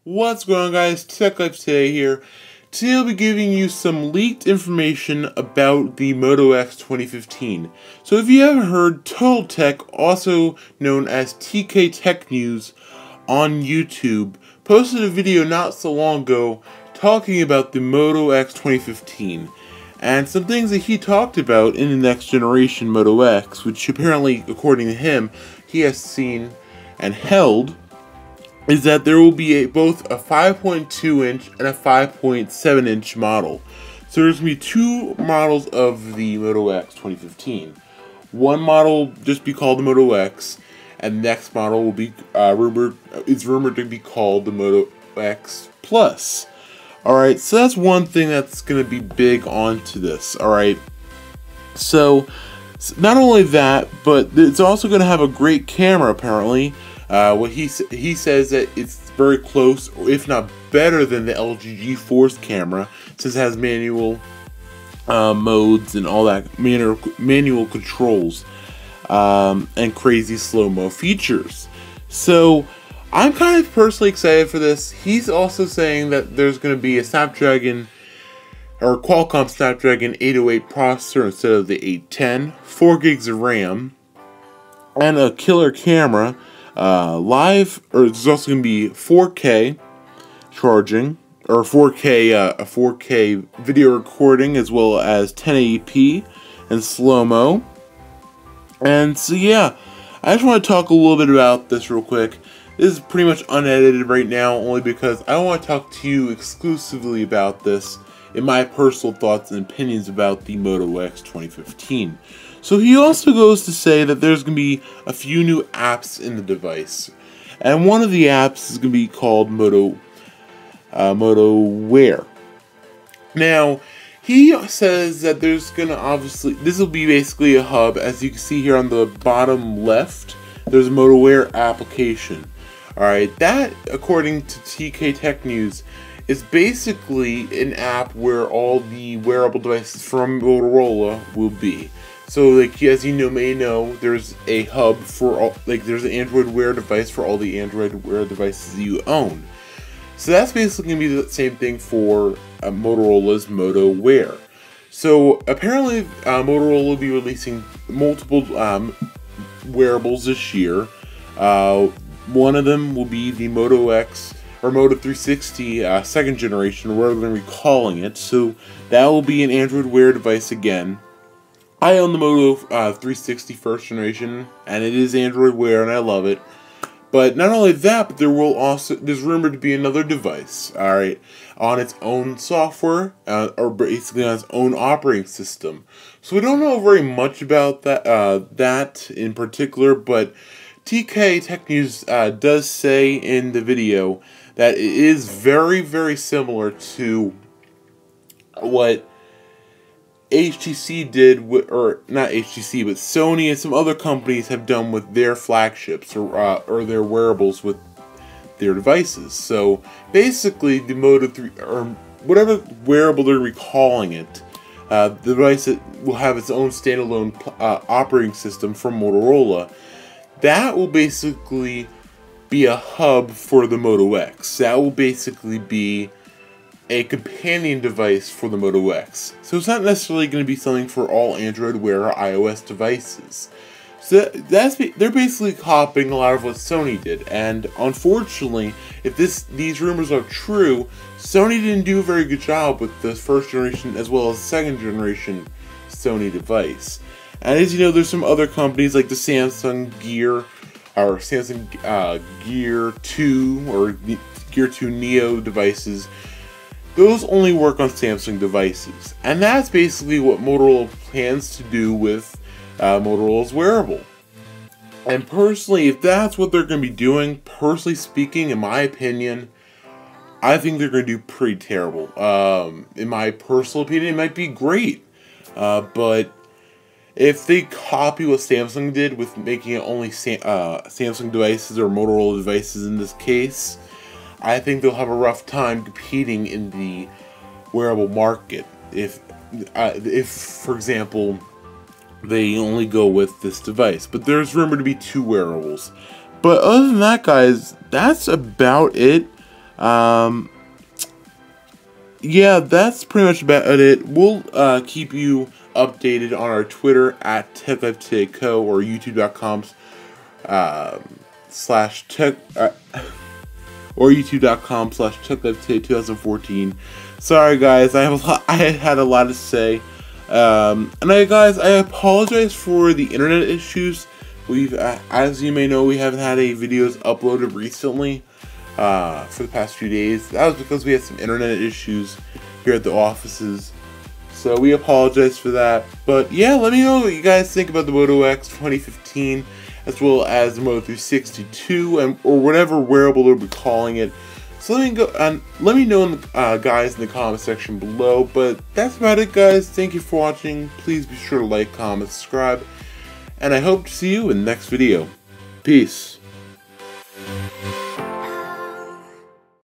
What's going on, guys? Techlifetoday here. Today I'll be giving you some leaked information about the Moto X 2015. So if you haven't heard, Total Tech, also known as TK Tech News on YouTube, posted a video not so long ago talking about the Moto X 2015 and some things that he talked about in the next generation Moto X, which apparently, according to him, he has seen and held, is that there will be both a 5.2 inch and a 5.7 inch model. So there's going to be two models of the Moto X 2015. One model will just be called the Moto X, and the next model will be rumored to be called the Moto X Plus. Alright, so that's one thing that's going to be big onto this. Alright, so not only that, but it's also going to have a great camera apparently. What he says that it's very close, or if not better than the LG G-Force camera, since it has manual modes and all that, manual controls, and crazy slow-mo features. So I'm kind of personally excited for this. He's also saying that there's going to be a Snapdragon, or Qualcomm Snapdragon 808 processor instead of the 810, 4 gigs of RAM, and a killer camera. There's also going to be 4K charging, or 4K, a 4K video recording, as well as 1080p and slow-mo. And so yeah, I just want to talk a little bit about this real quick. This is pretty much unedited right now, only because I want to talk to you exclusively about this in my personal thoughts and opinions about the Moto X 2015. So he also goes to say that there's going to be a few new apps in the device. And one of the apps is going to be called Moto Wear. Now, he says that there's going to this will be basically a hub. As you can see here on the bottom left, there's a Moto Wear application. Alright, that, according to TK Tech News, is basically an app where all the wearable devices from Motorola will be. So, like, as you may know, there's a hub for all, there's an Android Wear device for all the Android Wear devices you own. So that's basically going to be the same thing for Motorola's Moto Wear. So apparently, Motorola will be releasing multiple wearables this year. One of them will be the Moto X, or Moto 360 second generation, or whatever they're going to be calling it. So that will be an Android Wear device again. I own the Moto 360 first generation, and it is Android Wear, and I love it. But not only that, but there's rumored to be another device, alright, on its own software, or basically on its own operating system. So we don't know very much about that in particular, but TK Tech News does say in the video that it is very, very similar to what HTC did, or not HTC, but Sony and some other companies have done with their flagships, or their wearables with their devices. So basically, the Moto 3, or whatever wearable they're recalling it, the device that will have its own standalone operating system from Motorola, that will basically be a hub for the Moto X. That will basically be a companion device for the Moto X. So it's not necessarily going to be something for all Android Wear or iOS devices. So they're basically copying a lot of what Sony did. And unfortunately, if these rumors are true, Sony didn't do a very good job with the first generation as well as second generation Sony device. And as you know, there's some other companies like the Samsung Gear, or Samsung Gear 2, or Gear 2 Neo devices. Those only work on Samsung devices. And that's basically what Motorola plans to do with Motorola's wearable. And personally, if that's what they're going to be doing, personally speaking, in my opinion, I think they're going to do pretty terrible. In my personal opinion, it might be great. But if they copy what Samsung did with making it only Samsung devices, or Motorola devices in this case, I think they'll have a rough time competing in the wearable market. If for example, they only go with this device. But there's rumored to be two wearables. But other than that, guys, that's about it. Yeah, that's pretty much about it. We'll keep you updated on our Twitter at Techlifetoday Co or YouTube.com slash tech or youtube.com/techlifetoday2014. Sorry guys, I had a lot to say. And guys, I apologize for the internet issues. We've, as you may know, we haven't had any videos uploaded recently for the past few days. That was because we had some internet issues here at the offices. So we apologize for that. But yeah, let me know what you guys think about the Moto X 2015, as well as the Moto 362, or whatever wearable they'll be calling it. So let me know in the, guys in the comment section below. But that's about it, guys. Thank you for watching. Please be sure to like, comment, subscribe, and I hope to see you in the next video. Peace.